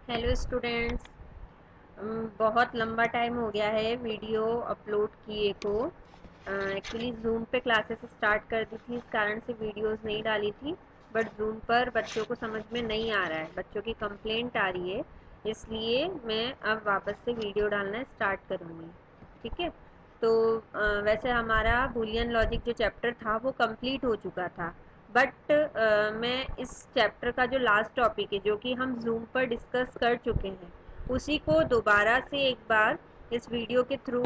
Hello students. बहुत लंबा time हो गया है वीडियो अपलोड किए को। एक्चुअली जूम पे क्लासेस स्टार्ट कर दी थी, इस कारण से वीडियोस नहीं डाली थी। बट जूम पर बच्चों को समझ में नहीं आ रहा है, बच्चों की कंप्लेंट आ रही है, इसलिए मैं अब वापस से वीडियो डालना स्टार्ट करूँगी। ठीक है। तो वैसे हमारा बूलियन लॉजिक जो चैप्टर था वो कंप्लीट हो चुका था। बट मैं इस चैप्टर का जो लास्ट टॉपिक है, जो कि हम जूम पर डिस्कस कर चुके हैं, उसी को दोबारा से एक बार इस वीडियो के थ्रू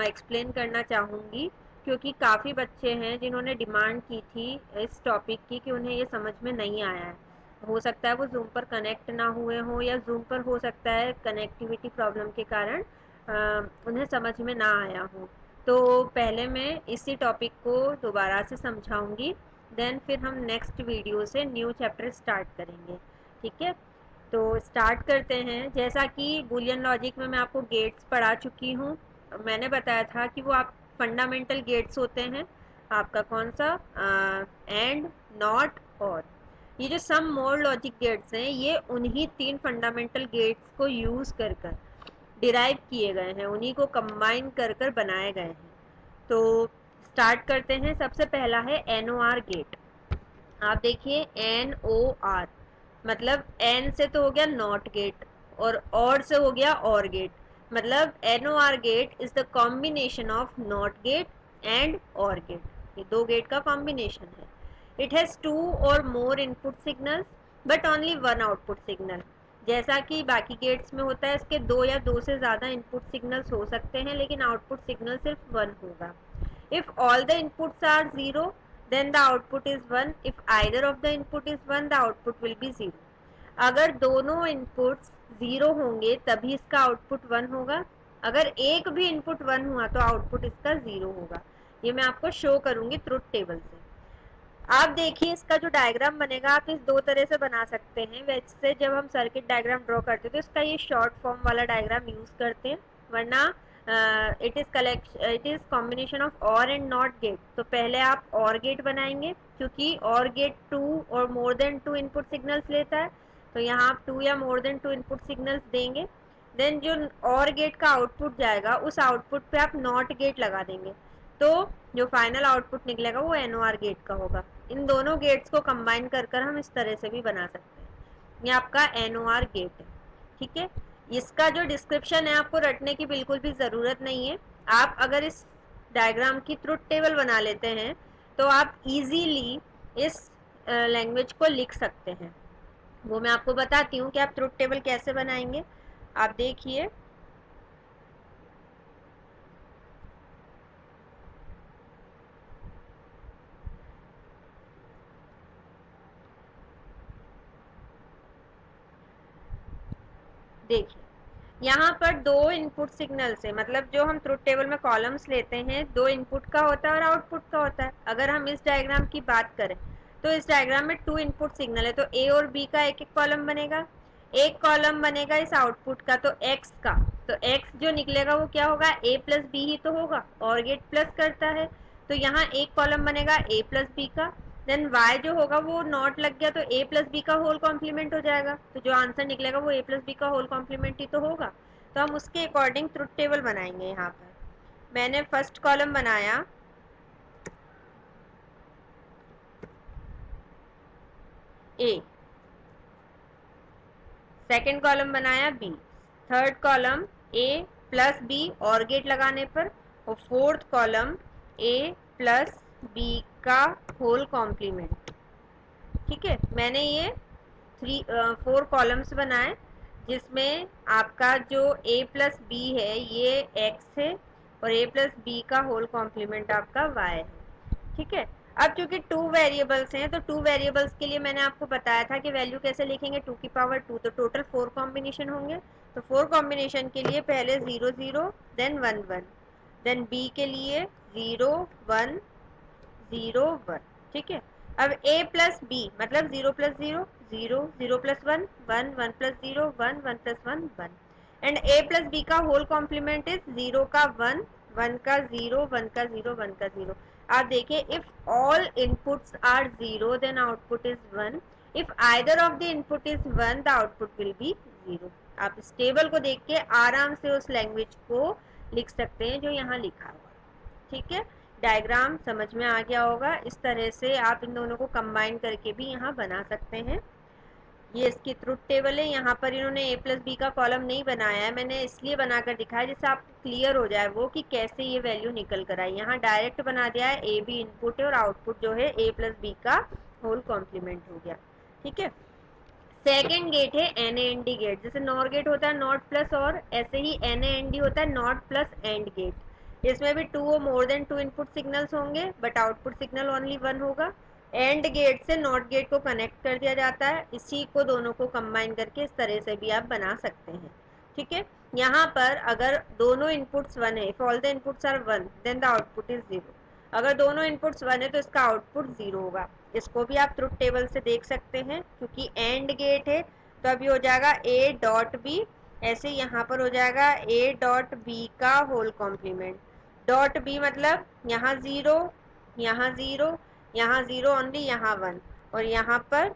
एक्सप्लेन करना चाहूँगी। क्योंकि काफ़ी बच्चे हैं जिन्होंने डिमांड की थी इस टॉपिक की कि उन्हें ये समझ में नहीं आया है। हो सकता है वो जूम पर कनेक्ट ना हुए हों, या जूम पर हो सकता है कनेक्टिविटी प्रॉब्लम के कारण उन्हें समझ में ना आया हो। तो पहले मैं इसी टॉपिक को दोबारा से समझाऊंगी, देन फिर हम नेक्स्ट वीडियो से न्यू चैप्टर स्टार्ट करेंगे। ठीक है। तो स्टार्ट करते हैं। जैसा कि बूलियन लॉजिक में मैं आपको गेट्स पढ़ा चुकी हूँ। मैंने बताया था कि वो आप फंडामेंटल गेट्स होते हैं। आपका कौन सा? एंड, नॉट, और। ये जो सम मोर लॉजिक गेट्स हैं, ये उन्हीं तीन फंडामेंटल गेट्स को यूज़ कर कर डिराइव किए गए हैं, उन्हीं को कंबाइन कर कर बनाए गए हैं। तो स्टार्ट करते हैं। सबसे पहला है एन ओ आर गेट। आप देखिए, एन ओ आर मतलब एन से तो हो गया नॉट गेट, और से हो गया और गेट। मतलब N O R gate is the combination of NOT gate and OR gate. ये दो गेट का कॉम्बिनेशन है। It has two or more input signals but only one output signal. जैसा कि बाकी गेट्स में होता है, इसके दो या दो से ज़्यादा इनपुट सिग्नल्स हो सकते हैं, लेकिन आउटपुट सिग्नल सिर्फ वन होगा। If all the inputs are 0, then the output is 1. If either of the input is 1, the output will be 0. अगर दोनों इनपुट्स 0 होंगे तभी इसका आउटपुट 1 होगा। अगर एक भी इनपुट 1 हुआ तो आउटपुट इसका 0 होगा। ये मैं आपको शो करूंगी ट्रुथ टेबल से। आप देखिए, इसका जो डायग्राम बनेगा आप इस दो तरह से बना सकते हैं। वैसे जब हम सर्किट डायग्राम ड्रॉ करते हैं तो इसका ये शॉर्ट फॉर्म वाला डायग्राम यूज करते हैं, वरना इट इज कॉम्बिनेशन ऑफ और एंड नॉट गेट। तो पहले आप और गेट बनाएंगे, क्योंकि और gate two or more than two input signals लेता है, तो यहाँ आप टू या more than two input signals देंगे। देन जो और गेट का आउटपुट जाएगा, उस आउटपुट पे आप नॉट गेट लगा देंगे, तो जो फाइनल आउटपुट निकलेगा वो एन ओ आर गेट का होगा। इन दोनों गेट्स को कंबाइन कर कर हम इस तरह से भी बना सकते हैं। ये आपका एन ओ आर गेट है। ठीक है। इसका जो डिस्क्रिप्शन है आपको रटने की बिल्कुल भी ज़रूरत नहीं है। आप अगर इस डायग्राम की ट्रुथ टेबल बना लेते हैं तो आप इजीली इस लैंग्वेज को लिख सकते हैं। वो मैं आपको बताती हूँ कि आप ट्रुथ टेबल कैसे बनाएंगे। आप देखिए, देखिए यहाँ पर दो इनपुट सिग्नल से, मतलब जो हम ट्रुथ टेबल में कॉलम्स लेते हैं, दो इनपुट का होता है और आउटपुट का होता है। अगर हम इस डायग्राम की बात करें तो इस डायग्राम में टू इनपुट सिग्नल है, तो ए और बी का एक एक कॉलम बनेगा। एक कॉलम बनेगा इस आउटपुट का, तो एक्स का। तो एक्स जो निकलेगा वो क्या होगा? ए प्लस बी ही तो होगा, और गेट प्लस करता है, तो यहाँ एक कॉलम बनेगा ए प्लस बी का। देन y जो होगा वो नॉट लग गया, तो a प्लस बी का होल कॉम्प्लीमेंट हो जाएगा, तो जो आंसर निकलेगा वो a प्लस बी का होल कॉम्प्लीमेंट ही तो होगा। तो हम उसके अकॉर्डिंग ट्रुथ टेबल बनाएंगे। यहाँ पर मैंने फर्स्ट कॉलम बनाया a, सेकेंड कॉलम बनाया b, third column a plus B OR gate लगाने पर, और fourth column a plus B का होल कॉम्प्लीमेंट। ठीक है। मैंने ये फोर कॉलम्स बनाए, जिसमें आपका जो a प्लस बी है ये x है, और a प्लस बी का होल कॉम्प्लीमेंट आपका y है। ठीक है। अब चूंकि टू वेरिएबल्स हैं, तो टू वेरिएबल्स के लिए मैंने आपको बताया था कि वैल्यू कैसे लिखेंगे, टू की पावर टू, तो टोटल फोर कॉम्बिनेशन होंगे। तो फोर कॉम्बिनेशन के लिए पहले zero zero, then one one, then B के लिए जीरो वन जीरो वन। ठीक है। अब a प्लस बी मतलब zero plus zero zero, zero plus one one, one plus zero one, one plus one one, and a plus B का whole complement is zero का one, one का zero, one का zero, one का zero. आप देखिए, if all inputs are zero then output is one, if either of the input is one the output will be zero. आप इस table को देख के आराम से उस लैंग्वेज को लिख सकते हैं जो यहाँ लिखा हुआ। ठीक है, डायग्राम समझ में आ गया होगा। इस तरह से आप इन दोनों को कंबाइन करके भी यहाँ बना सकते हैं। ये इसकी ट्रुथ टेबल है। यहाँ पर इन्होंने a प्लस बी का कॉलम नहीं बनाया है, मैंने इसलिए बनाकर दिखाया जिससे आपको क्लियर हो जाए वो कि कैसे ये वैल्यू निकल कर आई। यहाँ डायरेक्ट बना दिया है, ए बी इनपुट है और आउटपुट जो है a प्लस बी का होल कॉम्प्लीमेंट हो गया। ठीक है, सेकेंड गेट है एन एन डी गेट। जैसे नॉर गेट होता है नॉट प्लस और, ऐसे ही एन एन डी होता है नॉट प्लस एंड गेट। इसमें भी two or more than two input signals होंगे but output signal only one होगा। एंड गेट से नॉट गेट को कनेक्ट कर दिया जाता है। इसी को दोनों को कंबाइन करके इस तरह से भी आप बना सकते हैं। ठीक है, यहाँ पर अगर दोनों इनपुट्स वन है, if all the inputs are one then the output is zero. अगर दोनों इनपुट्स वन है तो इसका आउटपुट जीरो होगा। इसको भी आप ट्रुथ टेबल से देख सकते हैं, क्योंकि एंड गेट है तो अभी हो जाएगा a डॉट बी, ऐसे यहाँ पर हो जाएगा a डॉट बी का होल कॉम्प्लीमेंट। डॉट बी मतलब यहाँ जीरो, यहाँ जीरो, यहाँ जीरो ओनली, यहाँ वन, और यहाँ पर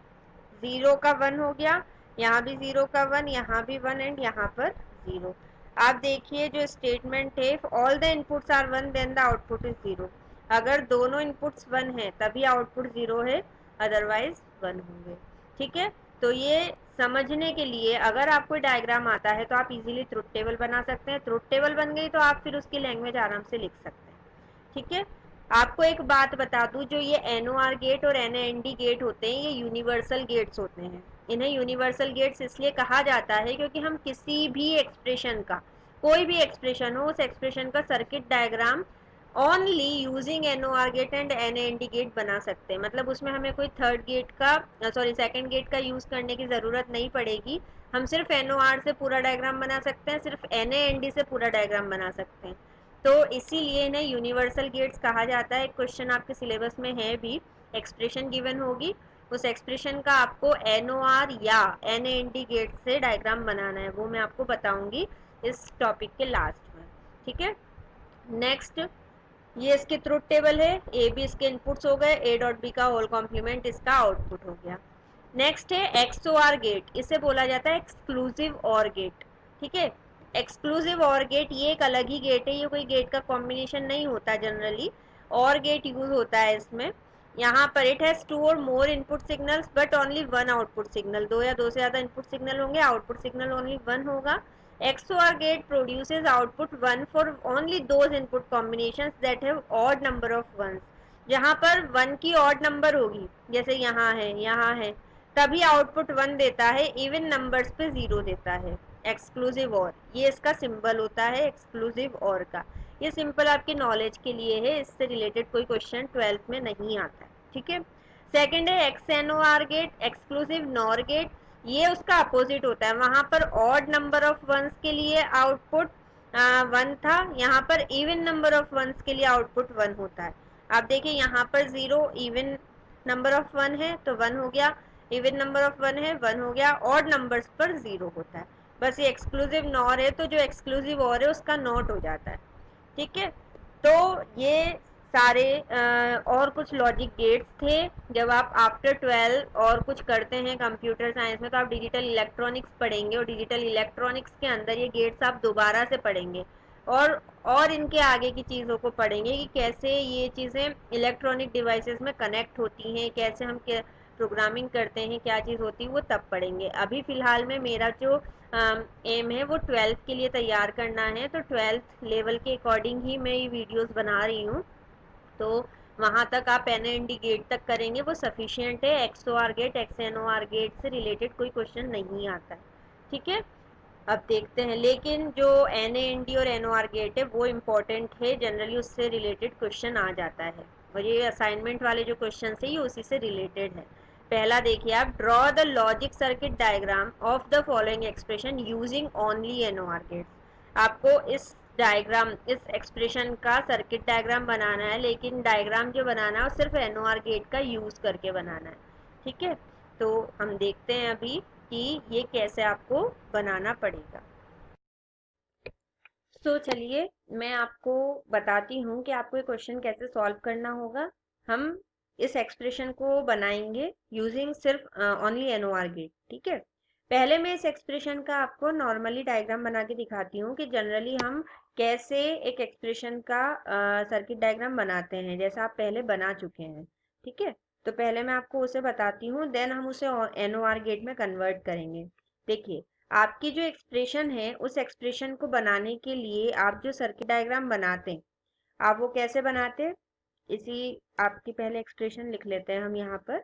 जीरो का वन हो गया, यहाँ भी जीरो का वन, यहाँ भी वन एंड यहाँ पर जीरो। आप देखिए जो स्टेटमेंट है, all the inputs are one then the output is zero. अगर दोनों इनपुट्स वन है तभी आउटपुट जीरो है, अदरवाइज वन होंगे। ठीक है, तो ये समझने के लिए अगर आपको डायग्राम आता है तो आप इजीली ट्रुथ टेबल बना सकते हैं। ट्रुथ टेबल बन गई तो आप फिर उसकी लैंग्वेज आराम से लिख सकते हैं। ठीक है, आपको एक बात बता दूं, जो ये एनओआर गेट और एनएनडी गेट होते हैं ये यूनिवर्सल गेट्स होते हैं। इन्हें यूनिवर्सल गेट्स इसलिए कहा जाता है क्योंकि हम किसी भी एक्सप्रेशन का, कोई भी एक्सप्रेशन हो, उस एक्सप्रेशन का circuit diagram only using NOR gate and NAND gate बना सकते हैं। मतलब उसमें हमें कोई थर्ड गेट का, सॉरी सेकंड गेट का यूज करने की जरूरत नहीं पड़ेगी। हम सिर्फ एनओआर से पूरा डायग्राम बना सकते हैं, सिर्फ एनएनडी से पूरा डायग्राम बना सकते हैं। तो इसीलिए इन्हें यूनिवर्सल गेट्स कहा जाता है। क्वेश्चन आपके सिलेबस में है भी, एक्सप्रेशन गिवन होगी, उस एक्सप्रेशन का आपको एनओआर या एनएनडी गेट से डायग्राम बनाना है, वो मैं आपको बताऊंगी इस टॉपिक के लास्ट में। ठीक है, नेक्स्ट ये इसकी ट्रुथ टेबल है, ए बी इसके इनपुट्स हो गए, ए डॉट बी का होल कॉम्प्लीमेंट इसका आउटपुट हो गया। नेक्स्ट है एक्सओआर गेट, इसे बोला जाता है एक्सक्लूसिव और गेट। ठीक है, एक्सक्लूसिव और गेट ये एक अलग ही गेट है, ये कोई गेट का कॉम्बिनेशन नहीं होता जनरली, और गेट यूज होता है इसमें। यहाँ पर it has two or more input signals but only one output signal. दो या दो से ज्यादा इनपुट सिग्नल होंगे, आउटपुट सिग्नल ओनली वन होगा। XOR gate produces output 1 for only those input combinations that have odd number of ones। जहाँ पर 1 की odd number होगी, जैसे यहाँ है, तभी आउटपुट 1 देता है, इवन नंबर्स पे 0 देता है। एक्सक्लूसिव और, ये इसका सिंबल होता है एक्सक्लूसिव और का। ये सिंपल आपकी नॉलेज के लिए है, इससे रिलेटेड कोई क्वेश्चन 12th में नहीं आता है। ठीक है, सेकंड है XNOR gate, exclusive NOR gate. ये उसका अपोजिट होता है, वहां पर ऑड नंबर ऑफ वंस के लिए आउटपुट वन था, यहाँ पर इवन नंबर ऑफ वंस के लिए आउटपुट वन होता है। आप देखिए यहाँ पर zero even number of one है तो वन हो गया, इवन नंबर ऑफ वन है वन हो गया, ऑड नंबर्स पर जीरो होता है। बस ये एक्सक्लूसिव नॉर है तो जो एक्सक्लूसिव और है उसका नॉट हो जाता है। ठीक है, तो ये सारे और कुछ लॉजिक गेट्स थे। जब आप आफ्टर 12 और कुछ करते हैं कंप्यूटर साइंस में तो आप डिजिटल इलेक्ट्रॉनिक्स पढ़ेंगे, और डिजिटल इलेक्ट्रॉनिक्स के अंदर ये गेट्स आप दोबारा से पढ़ेंगे, और इनके आगे की चीज़ों को पढ़ेंगे कि कैसे ये चीज़ें इलेक्ट्रॉनिक डिवाइसेस में कनेक्ट होती हैं, कैसे हम प्रोग्रामिंग करते हैं, क्या चीज़ होती है वो तब पढ़ेंगे। अभी फ़िलहाल में मेरा जो एम है वो 12th के लिए तैयार करना है, तो 12th लेवल के अकॉर्डिंग ही मैं ये वीडियोस बना रही हूँ। तो वहाँ तक आप एनएनडी गेट तक करेंगे वो सफिशियंट है। एक्सओआर गेट एक्सएनओआर गेट से रिलेटेड कोई क्वेश्चन नहीं आता है। ठीक है, अब देखते हैं, लेकिन जो एनएनडी और एनओआर गेट है वो इम्पोर्टेंट है, जनरली उससे रिलेटेड क्वेश्चन आ जाता है, और ये असाइनमेंट वाले जो क्वेश्चन है ये उसी से रिलेटेड है। पहला देखिए आप, draw the logic circuit diagram of the following expression using only NOR gates. आपको इस डायग्राम, इस एक्सप्रेशन का सर्किट डायग्राम बनाना है, लेकिन डायग्राम जो बनाना है वो सिर्फ एनओआर गेट का यूज करके बनाना है। ठीक है, तो हम देखते हैं अभी कि ये कैसे आपको बनाना पड़ेगा। तो चलिए मैं आपको बताती हूँ कि आपको ये क्वेश्चन कैसे सॉल्व करना होगा। हम इस एक्सप्रेशन को बनाएंगे यूजिंग सिर्फ ओनली एनओआर गेट। ठीक है, पहले मैं इस एक्सप्रेशन का आपको नॉर्मली डायग्राम बना के दिखाती हूँ कि जनरली हम कैसे एक एक्सप्रेशन का सर्किट डायग्राम बनाते हैं, जैसा आप पहले बना चुके हैं। ठीक है, तो पहले मैं आपको उसे बताती हूँ, देन हम उसे एनओआर गेट में कन्वर्ट करेंगे। देखिए, आपकी जो एक्सप्रेशन है उस एक्सप्रेशन को बनाने के लिए आप जो सर्किट डायग्राम बनाते हैं, आप वो कैसे बनाते हैं, इसी आपकी पहले एक्सप्रेशन लिख लेते हैं हम यहाँ पर,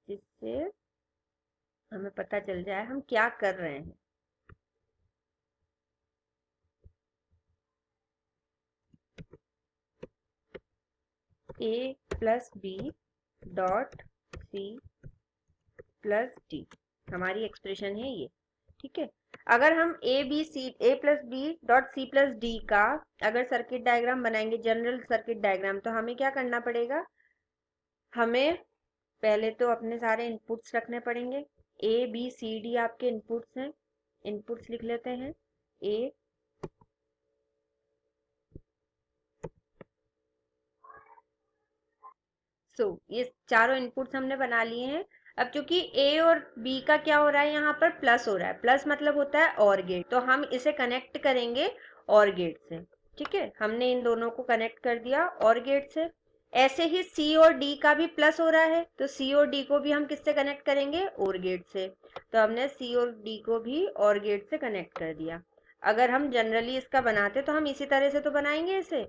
जिससे हमें पता चल जाए हम क्या कर रहे हैं। A plus B dot C plus D हमारी एक्सप्रेशन है ये। ठीक है, अगर हम A plus B dot C plus D का अगर सर्किट डायग्राम बनाएंगे, जनरल सर्किट डायग्राम, तो हमें क्या करना पड़ेगा, हमें पहले तो अपने सारे इनपुट्स रखने पड़ेंगे। ए बी सी डी आपके इनपुट्स हैं, इनपुट्स लिख लेते हैं। ए ये चारों इनपुट्स हमने बना लिए हैं। अब चूंकि ए और बी का क्या हो रहा है, यहाँ पर प्लस हो रहा है, प्लस मतलब होता है और गेट, तो हम इसे कनेक्ट करेंगे और गेट से। ठीक है, हमने इन दोनों को कनेक्ट कर दिया और गेट से। ऐसे ही सी और डी का भी प्लस हो रहा है, तो सी और डी को भी हम किससे कनेक्ट करेंगे, और गेट से। तो हमने सी और डी को भी और गेट से कनेक्ट कर दिया। अगर हम जनरली इसका बनाते तो हम इसी तरह से तो बनाएंगे इसे,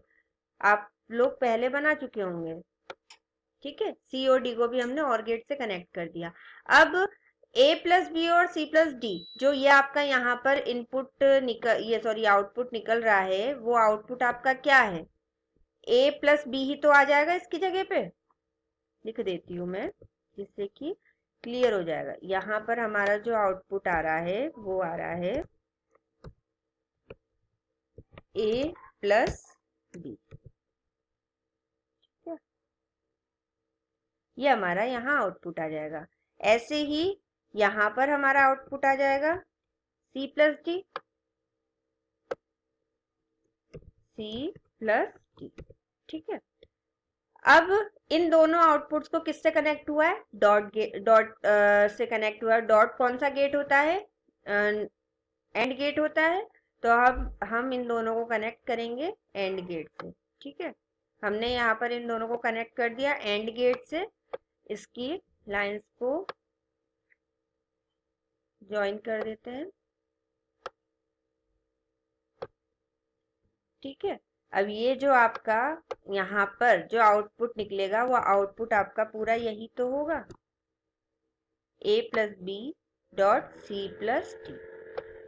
आप लोग पहले बना चुके होंगे। ठीक है, सी और डी को भी हमने और गेट से कनेक्ट कर दिया। अब ए प्लस बी और सी प्लस डी, जो ये आपका यहाँ पर इनपुट आउटपुट निकल रहा है, वो आउटपुट आपका क्या है, ए प्लस बी ही तो आ जाएगा इसकी जगह पे। लिख देती हूँ मैं, जिससे कि क्लियर हो जाएगा। यहाँ पर हमारा जो आउटपुट आ रहा है वो आ रहा है ए प्लस बी। ये हमारा यहाँ आउटपुट आ जाएगा। ऐसे ही यहाँ पर हमारा आउटपुट आ जाएगा C plus D, C plus D. ठीक है, अब इन दोनों आउटपुट्स को किससे कनेक्ट हुआ है, डॉट से कनेक्ट हुआ है। डॉट कौन सा गेट होता है, एंड गेट होता है, तो अब हम इन दोनों को कनेक्ट करेंगे एंड गेट से। ठीक है, हमने यहाँ पर इन दोनों को कनेक्ट कर दिया एंड गेट से। इसकी लाइंस को ज्वाइन कर देते हैं। ठीक है, अब ये जो आपका यहाँ पर जो आउटपुट निकलेगा, वो आउटपुट आपका पूरा यही तो होगा, A plus B dot C plus D.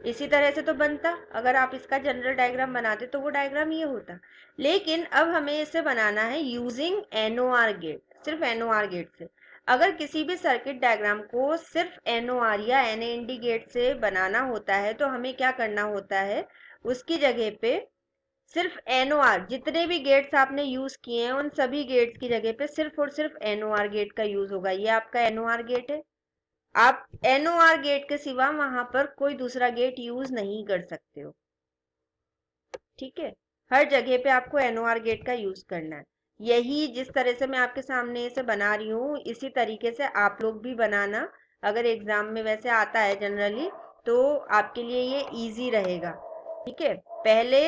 इसी तरह से तो बनता, अगर आप इसका जनरल डायग्राम बनाते तो वो डायग्राम ये होता। लेकिन अब हमें इसे बनाना है यूजिंग एनओआर गेट, सिर्फ एनओआर गेट से। अगर किसी भी सर्किट डायग्राम को सिर्फ एनओआर या एनएनडी गेट से बनाना होता है, तो हमें क्या करना होता है, उसकी जगह पे सिर्फ एनओआर, जितने भी गेट्स आपने यूज किए हैं उन सभी गेट्स की जगह पे सिर्फ और सिर्फ एनओआर गेट का यूज होगा। ये आपका एनओआर गेट है, आप एनओआर गेट के सिवा वहां पर कोई दूसरा गेट यूज नहीं कर सकते हो। ठीक है, हर जगह पे आपको एनओआर गेट का यूज करना है। यही जिस तरह से मैं आपके सामने इसे बना रही हूँ, इसी तरीके से आप लोग भी बनाना। अगर एग्जाम में वैसे आता है जनरली, तो आपके लिए ये इजी रहेगा। ठीक है, पहले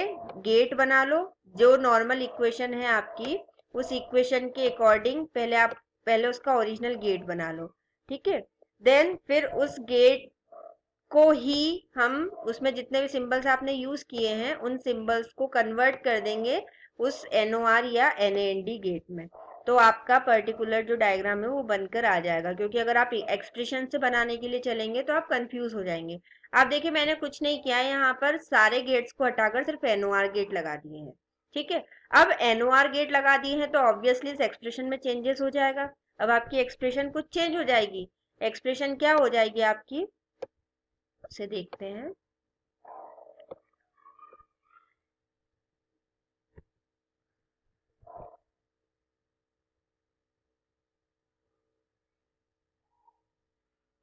गेट बना लो, जो नॉर्मल इक्वेशन है आपकी, उस इक्वेशन के अकॉर्डिंग पहले उसका ओरिजिनल गेट बना लो। ठीक है, देन फिर उस गेट को ही हम उसमें जितने भी सिंबल्स आपने यूज किए हैं उन सिंबल्स को कन्वर्ट कर देंगे उस एनओआर या एनएनडी गेट में। तो आपका पर्टिकुलर जो डायग्राम है वो बनकर आ जाएगा, क्योंकि अगर आप एक्सप्रेशन से बनाने के लिए चलेंगे तो आप कंफ्यूज हो जाएंगे। आप देखिए, मैंने कुछ नहीं किया है, यहाँ पर सारे गेट्स को हटाकर सिर्फ एनओआर गेट लगा दिए हैं। ठीक है, अब एनओआर गेट लगा दिए हैं तो ऑब्वियसली इस एक्सप्रेशन में चेंजेस हो जाएगा। अब आपकी एक्सप्रेशन कुछ चेंज हो जाएगी। एक्सप्रेशन क्या हो जाएगी आपकी, उसे देखते हैं।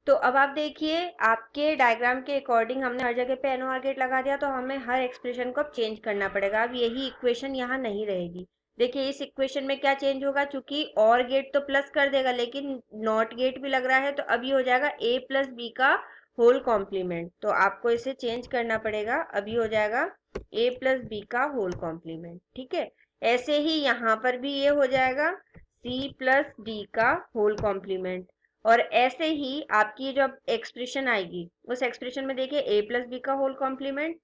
तो अब आप देखिए, आपके डायग्राम के अकॉर्डिंग हमने हर जगह पे एनओआर गेट लगा दिया, तो हमें हर एक्सप्रेशन को अब चेंज करना पड़ेगा। अब यही इक्वेशन यहाँ नहीं रहेगी। देखिए, इस इक्वेशन में क्या चेंज होगा, चूंकि और गेट तो प्लस कर देगा लेकिन नॉट गेट भी लग रहा है, तो अब ये हो जाएगा ए प्लस बी का होल कॉम्प्लीमेंट, तो आपको इसे चेंज करना पड़ेगा। अभी हो जाएगा a प्लस बी का होल कॉम्प्लीमेंट। ठीक है, ऐसे ही यहाँ पर भी ये हो जाएगा c प्लस डी का होल कॉम्प्लीमेंट। और ऐसे ही आपकी जो एक्सप्रेशन आएगी उस एक्सप्रेशन में देखिए a प्लस बी का whole complement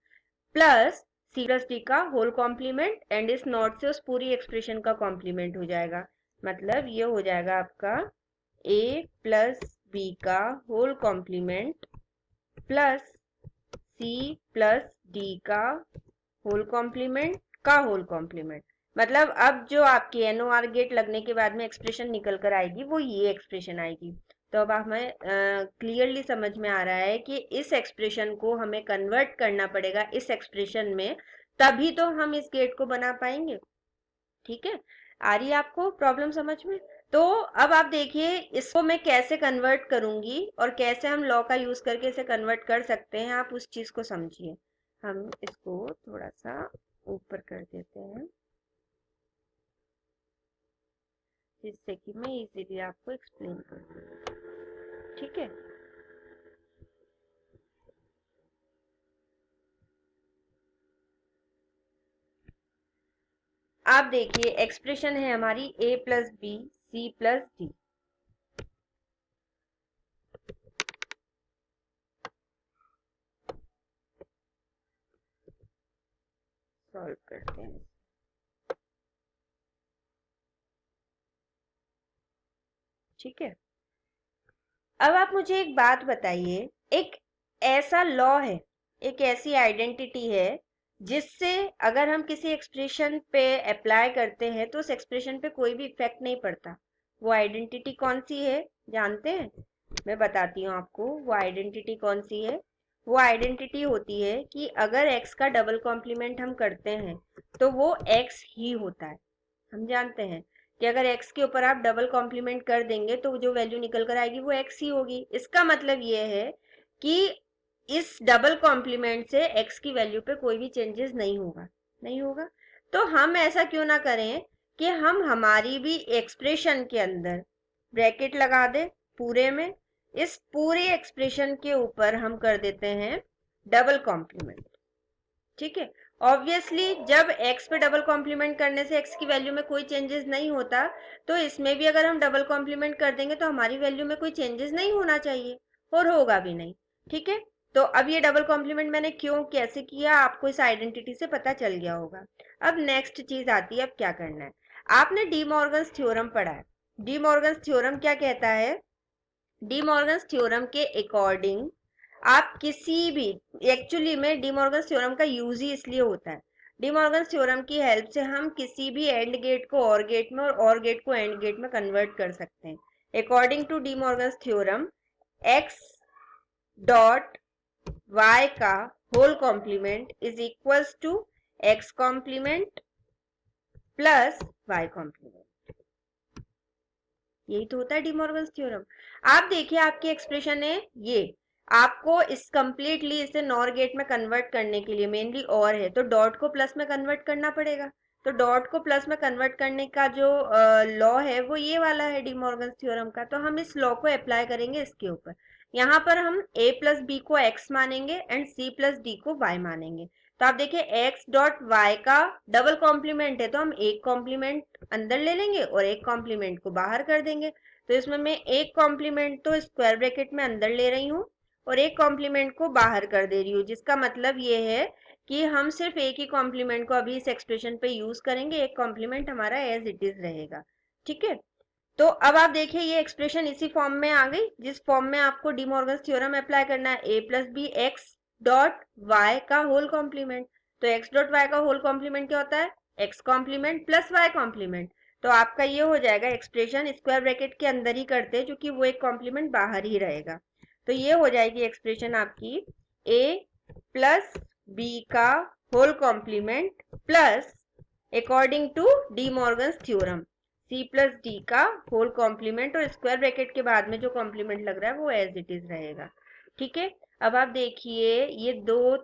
plus C plus D का होल कॉम्प्लीमेंट एंड इस नॉट से उस पूरी एक्सप्रेशन का कॉम्प्लीमेंट हो जाएगा। मतलब ये हो जाएगा आपका a प्लस बी का whole complement plus C plus D का होल कॉम्प्लीमेंट का होल कॉम्प्लीमेंट। मतलब अब जो आपकी एनओआर गेट लगने के बाद में एक्सप्रेशन निकल कर आएगी वो ये एक्सप्रेशन आएगी। तो अब हमें क्लियरली समझ में आ रहा है कि इस एक्सप्रेशन को हमें कन्वर्ट करना पड़ेगा इस एक्सप्रेशन में, तभी तो हम इस गेट को बना पाएंगे। ठीक है, आ रही है आपको प्रॉब्लम समझ में? तो अब आप देखिए इसको मैं कैसे कन्वर्ट करूंगी और कैसे हम लॉ का यूज करके इसे कन्वर्ट कर सकते हैं, आप उस चीज को समझिए। हम इसको थोड़ा सा ऊपर कर देते हैं जिससे कि मैं इजीली आपको एक्सप्लेन कर दूँ। ठीक है, आप देखिए एक्सप्रेशन है हमारी a plus B C plus D. Solve करते हैं। ठीक है, अब आप मुझे एक बात बताइए, एक ऐसा लॉ है, एक ऐसी आइडेंटिटी है जिससे अगर हम किसी एक्सप्रेशन पे अप्लाई करते हैं तो उस एक्सप्रेशन पे कोई भी इफेक्ट नहीं पड़ता। वो आइडेंटिटी कौन सी है जानते हैं? मैं बताती हूँ आपको वो आइडेंटिटी कौन सी है। वो आइडेंटिटी होती है कि अगर x का डबल कॉम्प्लीमेंट हम करते हैं तो वो x ही होता है। हम जानते हैं कि अगर x के ऊपर आप डबल कॉम्प्लीमेंट कर देंगे तो जो वैल्यू निकल कर आएगी वो x ही होगी। इसका मतलब ये है कि इस डबल कॉम्प्लीमेंट से x की वैल्यू पे कोई भी चेंजेस नहीं होगा, नहीं होगा। तो हम ऐसा क्यों ना करें कि हम हमारी भी एक्सप्रेशन के अंदर ब्रैकेट लगा दें पूरे में, इस पूरे एक्सप्रेशन के ऊपर हम कर देते हैं डबल कॉम्प्लीमेंट। ठीक है, ऑब्वियसली जब x पे डबल कॉम्प्लीमेंट करने से x की वैल्यू में कोई चेंजेस नहीं होता, तो इसमें भी अगर हम डबल कॉम्प्लीमेंट कर देंगे तो हमारी वैल्यू में कोई चेंजेस नहीं होना चाहिए और होगा भी नहीं। ठीक है, तो अब ये डबल कॉम्प्लीमेंट मैंने क्यों कैसे किया आपको इस आइडेंटिटी से पता चल गया होगा। अब नेक्स्ट चीज आती है, अब क्या करना है। आपने डी मॉर्गन्स थ्योरम पढ़ा है। डी मॉर्गन्स थ्योरम क्या कहता है? डी मॉर्गन्स थ्योरम के अकॉर्डिंग आप किसी भी, एक्चुअली में डी मॉर्गन्स थ्योरम का यूज ही इसलिए होता है, डी मॉर्गन्स थ्योरम की हेल्प से हम किसी भी एंड गेट को और गेट में और गेट को एंड गेट में कन्वर्ट कर सकते हैं। According to De Morgan's theorem x dot y का whole complement is equals to x complement plus y complement. यही तो होता है डी मॉर्गन्स थ्योरम। आप देखिए आपकी एक्सप्रेशन है ये, आपको इस कंप्लीटली इसे नॉर गेट में कन्वर्ट करने के लिए मेनली और है तो डॉट को प्लस में कन्वर्ट करना पड़ेगा। तो डॉट को प्लस में कन्वर्ट करने का जो लॉ है वो ये वाला है डी मॉर्गन्स थ्योरम का। तो हम इस लॉ को अप्लाई करेंगे इसके ऊपर। यहाँ पर हम a प्लस बी को x मानेंगे एंड c प्लस डी को y मानेंगे। तो आप देखिए x डॉट y का डबल कॉम्प्लीमेंट है तो हम एक कॉम्प्लीमेंट अंदर ले लेंगे और एक कॉम्प्लीमेंट को बाहर कर देंगे। तो इसमें मैं एक कॉम्प्लीमेंट तो स्क्वायर ब्रैकेट में अंदर ले रही हूँ और एक कॉम्प्लीमेंट को बाहर कर दे रही हूँ, जिसका मतलब ये है कि हम सिर्फ एक ही कॉम्प्लीमेंट को अभी इस एक्सप्रेशन पे यूज करेंगे, एक कॉम्प्लीमेंट हमारा एज इट इज रहेगा। ठीक है, तो अब आप देखिए ये एक्सप्रेशन इसी फॉर्म में आ गई जिस फॉर्म में आपको डी मॉर्गन्स थ्योरम अप्लाई करना है, a plus B X dot Y का होल कॉम्प्लीमेंट। तो x डॉट वाई का होल कॉम्प्लीमेंट क्या होता है? x complement plus y complement. तो आपका ये हो जाएगा एक्सप्रेशन स्क्वायर ब्रैकेट के अंदर ही करते हैं क्योंकि वो एक कॉम्प्लीमेंट बाहर ही रहेगा। तो ये हो जाएगी एक्सप्रेशन आपकी a प्लस बी का whole complement plus according to De Morgan's theorem c plus D का होल कॉम्प्लीमेंट और स्क्वायर ब्रैकेट के बाद में जो कॉम्प्लीमेंट लग रहा है वो एज इट इज रहेगा। ठीक है, अब आप देखिए ये दो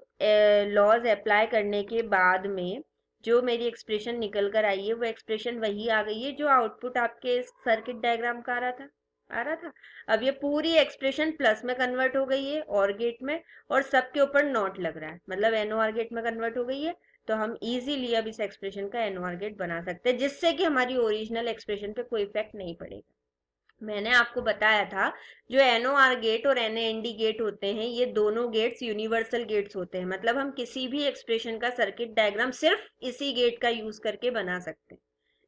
लॉज अप्लाई करने के बाद में जो मेरी एक्सप्रेशन निकल कर आई है वो एक्सप्रेशन वही आ गई है जो आउटपुट आपके सर्किट डायग्राम का आ रहा था। आ रहा था। अब ये पूरी एक्सप्रेशन प्लस में कन्वर्ट हो गई है और गेट में, और सबके ऊपर नॉट लग रहा है, मतलब एनओआर गेट में कन्वर्ट हो गई है। तो हम इजीली अब इस एक्सप्रेशन का एनओआर गेट बना सकते हैं, जिससे कि हमारी ओरिजिनल एक्सप्रेशन पे कोई इफेक्ट नहीं पड़ेगा। मैंने आपको बताया था जो एनओआर गेट और एनएनडी गेट होते हैं, ये दोनों गेट्स यूनिवर्सल गेट्स होते हैं, मतलब हम किसी भी एक्सप्रेशन का सर्किट डायग्राम सिर्फ इसी गेट का यूज करके बना सकते हैं।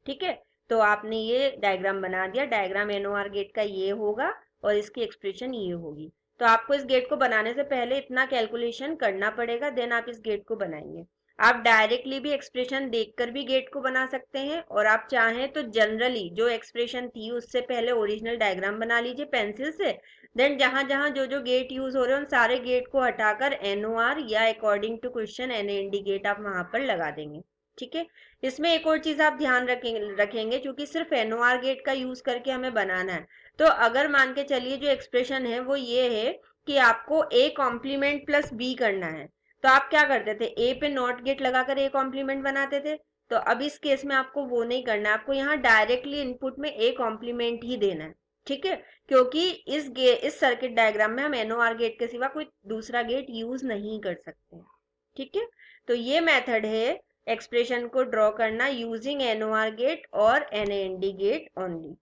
ठीक है, तो आपने ये डायग्राम बना दिया, डायग्राम एनओआर गेट का ये होगा और इसकी एक्सप्रेशन ये होगी। तो आपको इस गेट को बनाने से पहले इतना कैलकुलेशन करना पड़ेगा, देन आप इस गेट को बनाएंगे। आप डायरेक्टली भी एक्सप्रेशन देखकर भी गेट को बना सकते हैं, और आप चाहें तो जनरली जो एक्सप्रेशन थी उससे पहले ओरिजिनल डायग्राम बना लीजिए पेंसिल से। देन जहां जहां जो जो गेट यूज हो रहे हैं उन सारे गेट को हटाकर एनओआर या अकॉर्डिंग टू क्वेश्चन एनएनडी गेट आप वहां पर लगा देंगे। ठीक है, इसमें एक और चीज आप ध्यान रखेंगे क्योंकि सिर्फ एनओआर गेट का यूज करके हमें बनाना है। तो अगर मान के चलिए जो एक्सप्रेशन है वो ये है कि आपको ए कॉम्प्लीमेंट प्लस बी करना है, तो आप क्या करते थे, ए पे नॉट गेट लगाकर ए कॉम्प्लीमेंट बनाते थे। तो अब इस केस में आपको वो नहीं करना है, आपको यहाँ डायरेक्टली इनपुट में ए कॉम्प्लीमेंट ही देना है। ठीक है, क्योंकि इस सर्किट डायग्राम में हम एनओआर गेट के सिवा कोई दूसरा गेट यूज नहीं कर सकते हैं। ठीक है, तो ये मेथड है एक्सप्रेशन को ड्रॉ करना यूजिंग एनओआर गेट और एनएनडी गेट ओनली।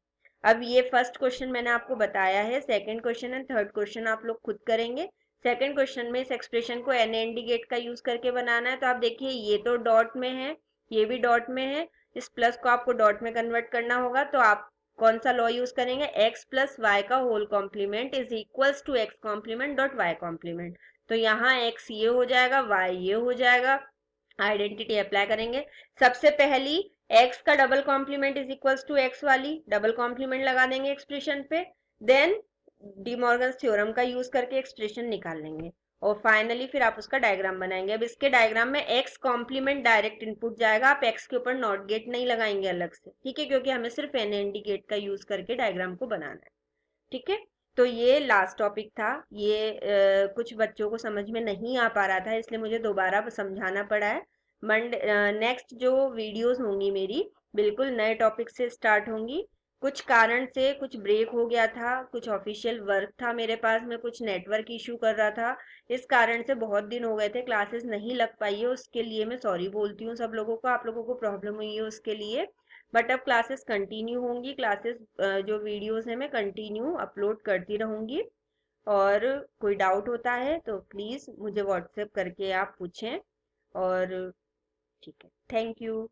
अब ये फर्स्ट क्वेश्चन मैंने आपको बताया है, second question and third question आप लोग खुद करेंगे। सेकंड क्वेश्चन में इस एक्सप्रेशन को एनएनडी गेट का यूज करके बनाना है। तो आप देखिए ये तो डॉट में है, ये भी डॉट में है, इस प्लस को आपको डॉट में कन्वर्ट करना होगा। तो आप कौन सा लॉ यूज करेंगे, एक्स प्लस वाई का whole complement is equals to X complement dot Y complement. तो यहाँ एक्स ये हो जाएगा, वाई ये हो जाएगा, आइडेंटिटी अप्लाई करेंगे। सबसे पहली x का double complement is equals to X वाली डबल कॉम्प्लीमेंट लगा देंगे एक्सप्रेशन पे, देन डिमॉर्गन्स थ्योरम का यूज करके एक्सप्रेशन निकाल लेंगे, और फाइनली फिर आप उसका डायग्राम बनाएंगे। अब इसके डायग्राम में x कॉम्प्लीमेंट डायरेक्ट इनपुट जाएगा, आप x के ऊपर नॉट गेट नहीं लगाएंगे अलग से, ठीक है, क्योंकि हमें सिर्फ एनएनडी गेट का यूज करके डायग्राम को बनाना है। ठीक है, तो ये लास्ट टॉपिक था, ये कुछ बच्चों को समझ में नहीं आ पा रहा था इसलिए मुझे दोबारा समझाना पड़ा है। मंडे नेक्स्ट जो वीडियोस होंगी मेरी बिल्कुल नए टॉपिक से स्टार्ट होंगी। कुछ कारण से कुछ ब्रेक हो गया था, कुछ ऑफिशियल वर्क था मेरे पास में, कुछ नेटवर्क इशू कर रहा था, इस कारण से बहुत दिन हो गए थे क्लासेस नहीं लग पाई है, उसके लिए मैं सॉरी बोलती हूँ सब लोगों को, आप लोगों को प्रॉब्लम हुई है उसके लिए। बट अब क्लासेस कंटिन्यू होंगी, क्लासेस जो वीडियोस है मैं कंटिन्यू अपलोड करती रहूंगी। और कोई डाउट होता है तो प्लीज़ मुझे व्हाट्सएप करके आप पूछें। और ठीक है, थैंक यू।